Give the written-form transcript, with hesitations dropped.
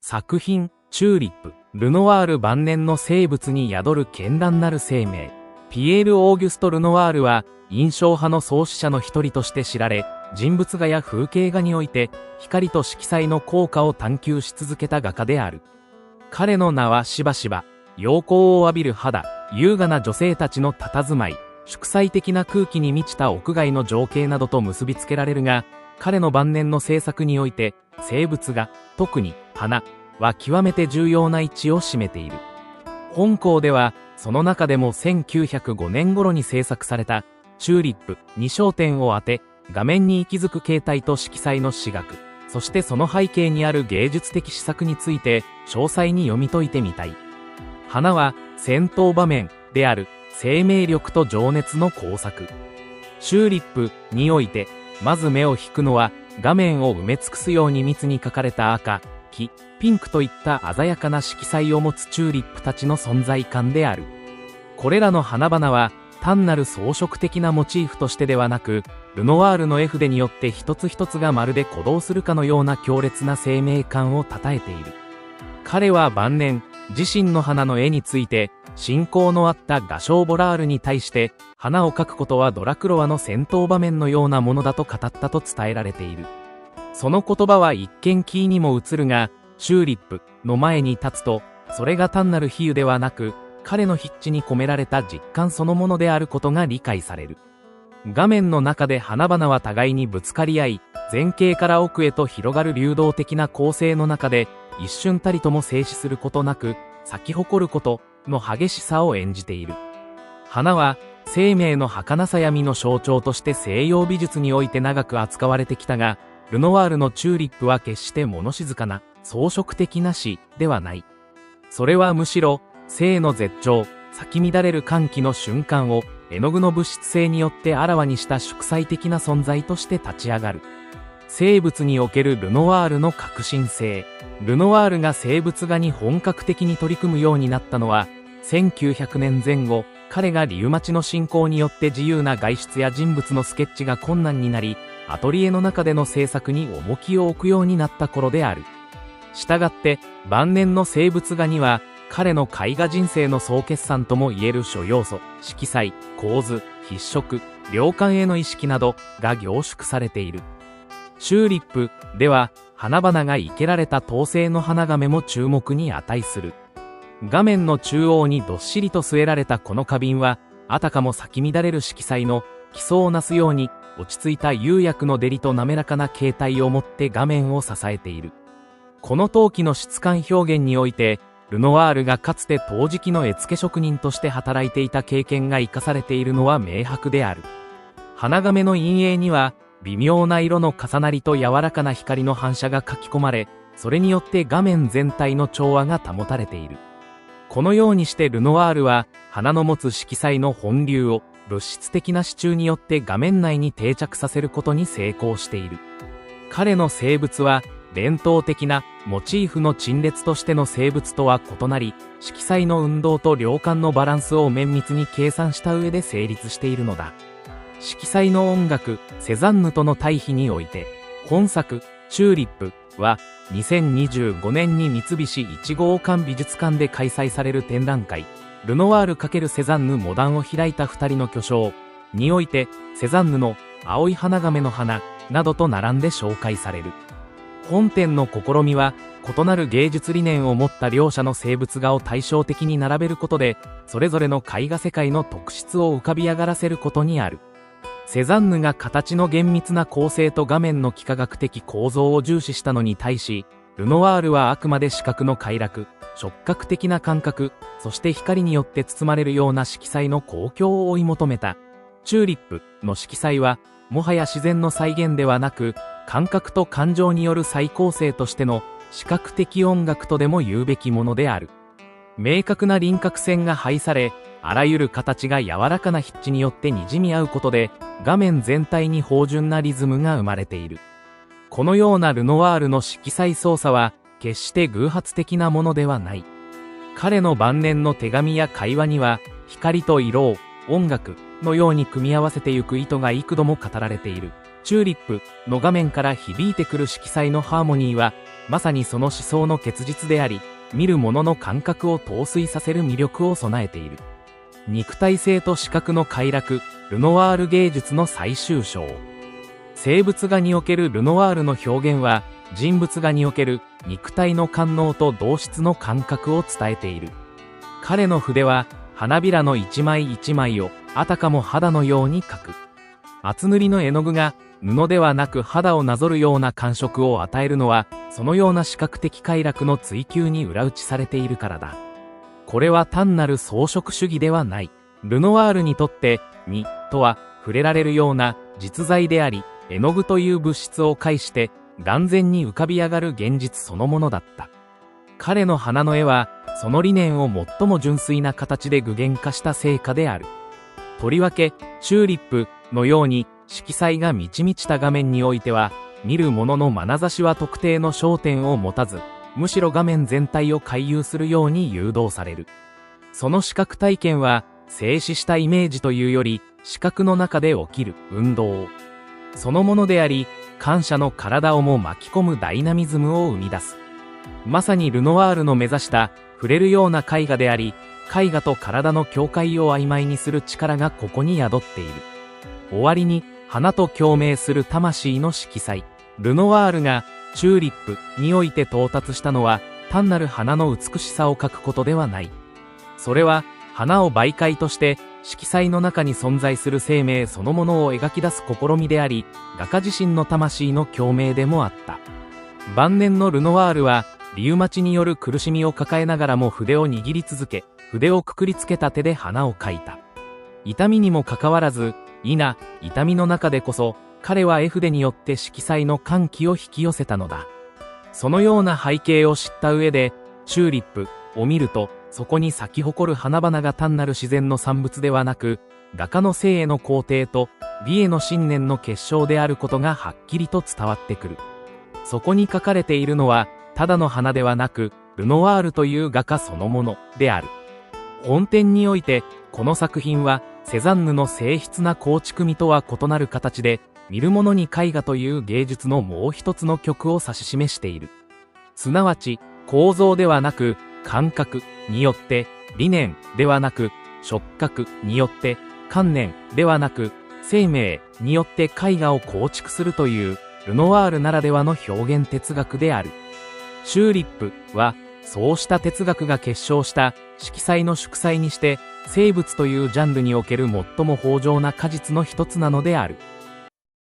作品、チューリップ、ルノワール晩年の生物に宿る絢爛なる生命。ピエール・オーギュスト・ルノワールは、印象派の創始者の一人として知られ、人物画や風景画において、光と色彩の効果を探求し続けた画家である。彼の名はしばしば、陽光を浴びる肌、優雅な女性たちの佇まい、祝祭的な空気に満ちた屋外の情景などと結びつけられるが、彼の晩年の制作において、生物画、特に花は極めて重要な位置を占めている。本校では、その中でも1905年頃に制作された、チューリップに焦点を当て、画面に息づく形態と色彩の詩学、そしてその背景にある芸術的施策について、詳細に読み解いてみたい。花は、戦闘場面である、生命力と情熱の工作。チューリップにおいて、まず目を引くのは、画面を埋め尽くすように密に描かれた赤、黄、ピンクといった鮮やかな色彩を持つチューリップたちの存在感である。これらの花々は、単なる装飾的なモチーフとしてではなく、ルノワールの絵筆によって一つ一つがまるで鼓動するかのような強烈な生命感をたたえている。彼は晩年、自身の花の絵について、親交のあった画商ボラールに対して、花を描くことはドラクロワの戦闘場面のようなものだと語ったと伝えられている。その言葉は一見奇異にも映るが、チューリップの前に立つと、それが単なる比喩ではなく、彼の筆致に込められた実感そのものであることが理解される。画面の中で花々は互いにぶつかり合い、前景から奥へと広がる流動的な構成の中で、一瞬たりとも静止することなく、咲き誇ることの激しさを演じている。花は、生命の儚さや美の象徴として西洋美術において長く扱われてきたが、ルノワールのチューリップは決して物静かな、装飾的な詩ではない。それはむしろ、生の絶頂、咲き乱れる歓喜の瞬間を、絵の具の物質性によってあらわにした祝祭的な存在として立ち上がる。生物におけるルノワールの革新性。ルノワールが生物画に本格的に取り組むようになったのは、1900年前後、彼がリウマチの進行によって自由な外出や人物のスケッチが困難になり、アトリエの中での制作に重きを置くようになった頃である。したがって、晩年の生物画には、彼の絵画人生の総決算ともいえる諸要素、色彩、構図、筆色、量感への意識などが凝縮されている。チューリップでは、花々が生けられた統制の花亀も注目に値する。画面の中央にどっしりと据えられたこの花瓶は、あたかも咲き乱れる色彩の基礎をなすように、落ち着いた釉薬の照りと滑らかな形態をもって画面を支えている。この陶器の質感表現において、ルノワールがかつて陶磁器の絵付け職人として働いていた経験が生かされているのは明白である。花亀の陰影には、微妙な色の重なりと柔らかな光の反射が書き込まれ、それによって画面全体の調和が保たれている。このようにしてルノワールは、花の持つ色彩の本流を物質的な支柱によって画面内に定着させることに成功している。彼の生物は、伝統的なモチーフの陳列としての生物とは異なり、色彩の運動と量感のバランスを綿密に計算した上で成立しているのだ。色彩の音楽、セザンヌとの対比において、本作、チューリップは、2025年に三菱一号館美術館で開催される展覧会、ルノワール×セザンヌモダンを開いた二人の巨匠において、セザンヌの青い花亀の花などと並んで紹介される。本展の試みは、異なる芸術理念を持った両者の生物画を対照的に並べることで、それぞれの絵画世界の特質を浮かび上がらせることにある。セザンヌが形の厳密な構成と画面の幾何学的構造を重視したのに対し、ルノワールはあくまで視覚の快楽、触覚的な感覚、そして光によって包まれるような色彩の公共を追い求めた。チューリップの色彩は、もはや自然の再現ではなく、感覚と感情による再構成としての視覚的音楽とでも言うべきものである。明確な輪郭線が配され、あらゆる形が柔らかな筆致によって滲み合うことで、画面全体に芳醇なリズムが生まれている。このようなルノワールの色彩操作は、決して偶発的なものではない。彼の晩年の手紙や会話には、光と色を音楽のように組み合わせてゆく意図が幾度も語られている。チューリップの画面から響いてくる色彩のハーモニーは、まさにその思想の結実であり、見る者の感覚を陶酔させる魅力を備えている。肉体性と視覚の快楽、ルノワール芸術の最終章。生物画におけるルノワールの表現は、人物画における肉体の官能と同質の感覚を伝えている。彼の筆は、花びらの一枚一枚を、あたかも肌のように描く。厚塗りの絵の具が、布ではなく肌をなぞるような感触を与えるのは、そのような視覚的快楽の追求に裏打ちされているからだ。これは単なる装飾主義ではない。ルノワールにとって、とは、触れられるような実在であり、絵の具という物質を介して、眼前に浮かび上がる現実そのものだった。彼の花の絵は、その理念を最も純粋な形で具現化した成果である。とりわけ、チューリップのように、色彩が満ち満ちた画面においては、見る者の眼差しは特定の焦点を持たず、むしろ画面全体を回遊するように誘導される。その視覚体験は、静止したイメージというより、視覚の中で起きる運動そのものであり、感謝の体をも巻き込むダイナミズムを生み出す。まさにルノワールの目指した触れるような絵画であり、絵画と体の境界を曖昧にする力がここに宿っている。終わりに花と共鳴する魂の色彩。ルノワールがチューリップにおいて到達したのは単なる花の美しさを描くことではない。それは花を媒介として色彩の中に存在する生命そのものを描き出す試みであり、画家自身の魂の共鳴でもあった。晩年のルノワールはリウマチによる苦しみを抱えながらも筆を握り続け、筆をくくりつけた手で花を描いた。痛みにもかかわらず、痛みの中でこそ、彼は絵筆によって色彩の歓喜を引き寄せたのだ。そのような背景を知った上で、チューリップを見ると、そこに咲き誇る花々が単なる自然の産物ではなく、画家の生への肯定と美への信念の結晶であることがはっきりと伝わってくる。そこに書かれているのは、ただの花ではなく、ルノワールという画家そのものである。本展において、この作品は、セザンヌの静筆な構築味とは異なる形で、見る者に絵画という芸術のもう一つの極を指し示している。すなわち、構造ではなく、感覚によって、理念ではなく、触覚によって、観念ではなく、生命によって絵画を構築するという、ルノワールならではの表現哲学である。チューリップは、そうした哲学が結晶した色彩の祝祭にして、生物というジャンルにおける最も豊穣な果実の一つなのである。